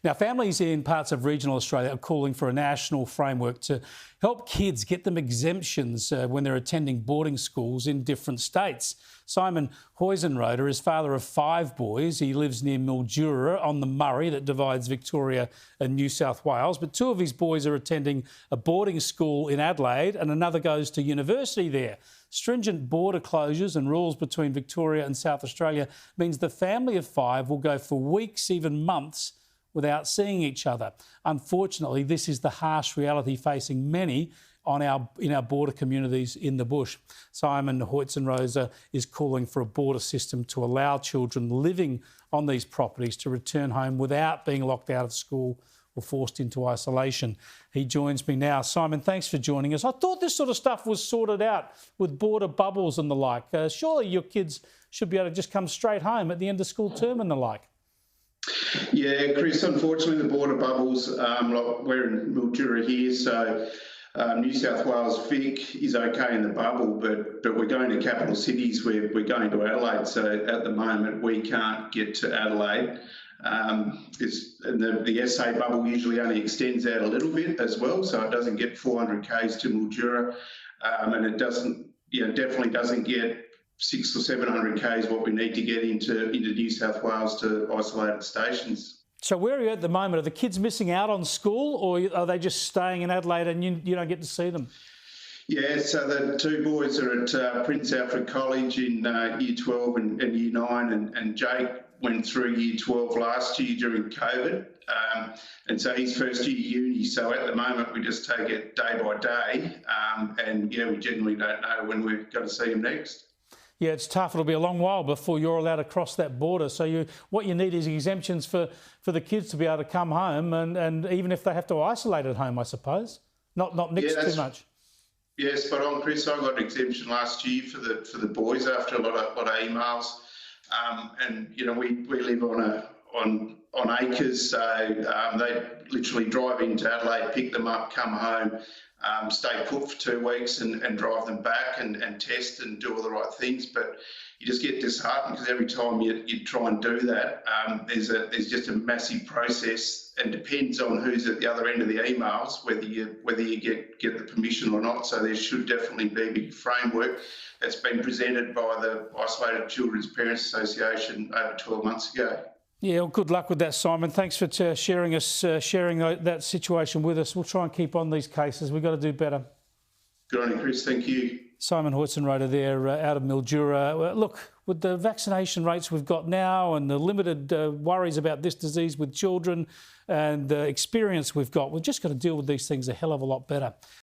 Now, families in parts of regional Australia are calling for a national framework to help kids get them exemptions when they're attending boarding schools in different states. Simon Heuzenroeder is father of 5 boys. He lives near Mildura on the Murray that divides Victoria and New South Wales. But 2 of his boys are attending a boarding school in Adelaide and another goes to university there. Stringent border closures and rules between Victoria and South Australia means the family of 5 will go for weeks, even months, without seeing each other. Unfortunately, this is the harsh reality facing many in our border communities in the bush. Simon Heuzenroeder is calling for a border system to allow children living on these properties to return home without being locked out of school or forced into isolation. He joins me now. Simon, thanks for joining us. I thought this sort of stuff was sorted out with border bubbles and the like. Surely your kids should be able to just come straight home at the end of school term and the like. Yeah, Chris, unfortunately the border bubbles, like we're in Mildura here, so New South Wales Vic is okay in the bubble, but we're going to capital cities, we're going to Adelaide, so at the moment we can't get to Adelaide. The SA bubble usually only extends out a little bit as well, so it doesn't get 400 k's to Mildura, and it doesn't, definitely doesn't get 600 or 700 k's what we need to get into New South Wales to isolated stations. So where are you at the moment? Are the kids missing out on school, or are they just staying in Adelaide and you don't get to see them? Yeah, so the 2 boys are at Prince Alfred College in Year 12 and Year 9, and Jake went through Year 12 last year during COVID, and so he's first year uni. So at the moment we just take it day by day, and we generally don't know when we're going to see him next. Yeah, it's tough. It'll be a long while before you're allowed to cross that border. So what you need is exemptions for the kids to be able to come home, and even if they have to isolate at home, I suppose, not mix too much. Yeah, spot on, Chris. I got an exemption last year for the boys after a lot of emails, and we live on acres, so they literally drive into Adelaide, pick them up, come home, stay put for 2 weeks and drive them back and test and do all the right things. But you just get disheartened because every time you try and do that, there's just a massive process, and depends on who's at the other end of the emails whether you get the permission or not. So there should definitely be a big framework that's been presented by the Isolated Children's Parents Association over 12 months ago. Yeah, well, good luck with that, Simon. Thanks for sharing that situation with us. We'll try and keep on these cases. We've got to do better. Good on you, Chris. Thank you. Simon Heuzenroeder there out of Mildura. Look, with the vaccination rates we've got now and the limited worries about this disease with children and the experience we've just got to deal with these things a hell of a lot better.